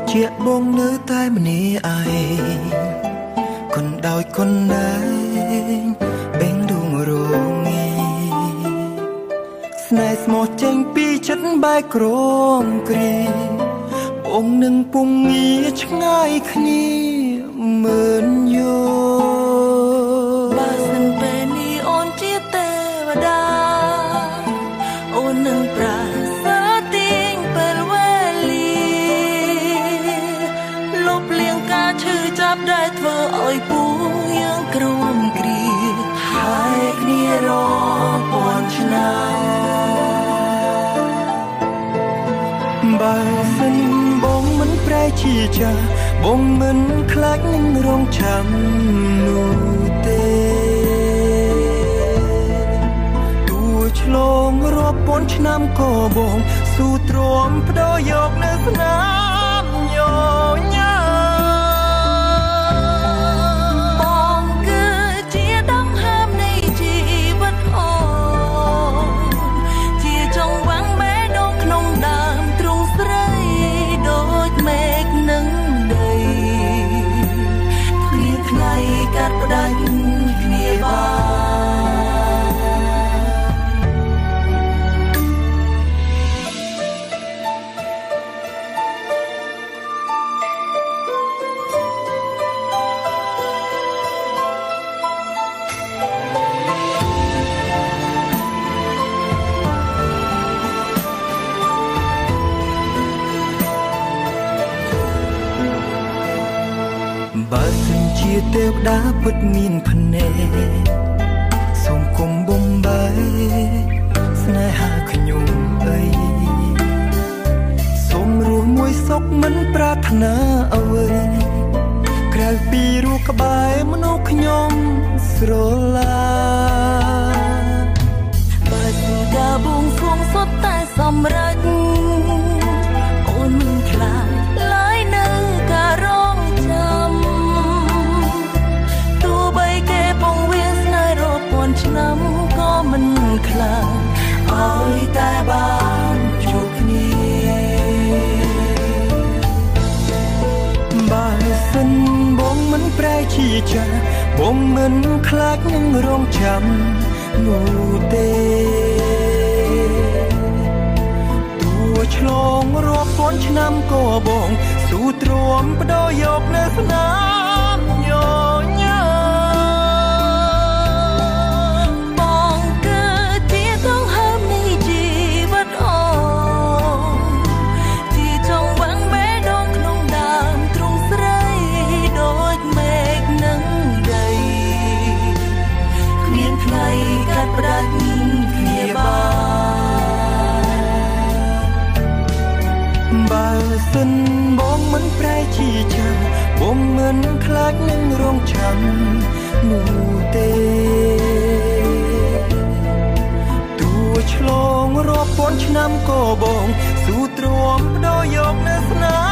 ជាបងនៅតែម្នាក់ឯងคนដោយคนណែបេងដួងរងាស្នេហ៍ស្មោះចេញពីចិត្តបែកក្រមគ្រីបងនឹងពុំងារឆ្ងាយគ្នាមើលយោបើសិនពេលនេះអូនជាទេវតាអូននឹងប្រាសាទាញពេលវេលាលុបលាងការឈឺចាប់ដែលធ្វើឲ្យពោះយើងក្រំគ្រាហើយគ្នារពាន់ឆ្នាំបើសិនបងមិនប្រែជាចាបងមិនខ្លាចនឹងរងចាំនោះទេទោះឆ្លងរាប់ពាន់ឆ្នាំក៏បងស៊ូទ្រាំបដូរយកនៅស្នាមញញ៉ាបងគឺជាដង្ហើមនៃជីវិតអូនជាចង្វាក់បេះដូងក្នុងដើមទ្រូងស្រីដូចមេឃនឹងដីគ្មានថ្ងៃកាត់ផ្ដាច់គ្នាបានបើសិនជាទេវតាពិតមានភ្នែកសូមគុំបំបីស្នេហាខ្ញុំអីសូមរស់មួយសុខមិនប្រាថ្នាអ្វីក្រៅពីរស់ក្បែរមនុស្សខ្ញុំស្រឡាញ់បើសិនការបួងសួងសុទ្ធតែសម្រេចអូនមិនខ្លាចឡើយនៅការរងចាំទោះបីគេពងវាស្នេហ៍រាប់ពាន់ឆ្នាំក៏មិនខ្លាចឲ្យតែបានជួបគ្នាបើសិនបងមិនប្រែជាចាបងមិនខ្លាចនឹងរងចាំនោះទេទោះឆ្លងរាប់ពាន់ឆ្នាំក៏បងស៊ូទ្រាំបដូរយកនៅស្នាមញញ៉ាបងគឺជាដង្ហើមនៃជីវិតអូនជាចង្វាក់បេះដូងក្នុងដើមទ្រូងស្រីដូចមេឃនឹងដីគ្មានថ្ងៃកាត់ផ្ដាច់គ្នាបានបើសិនបងមិនប្រែជាចាបងមិនខ្លាចនឹងរងចាំនោះទេទោះឆ្លងរាប់ពាន់ឆ្នាំក៏បងស៊ូទ្រាំបដូរយកនៅស្នា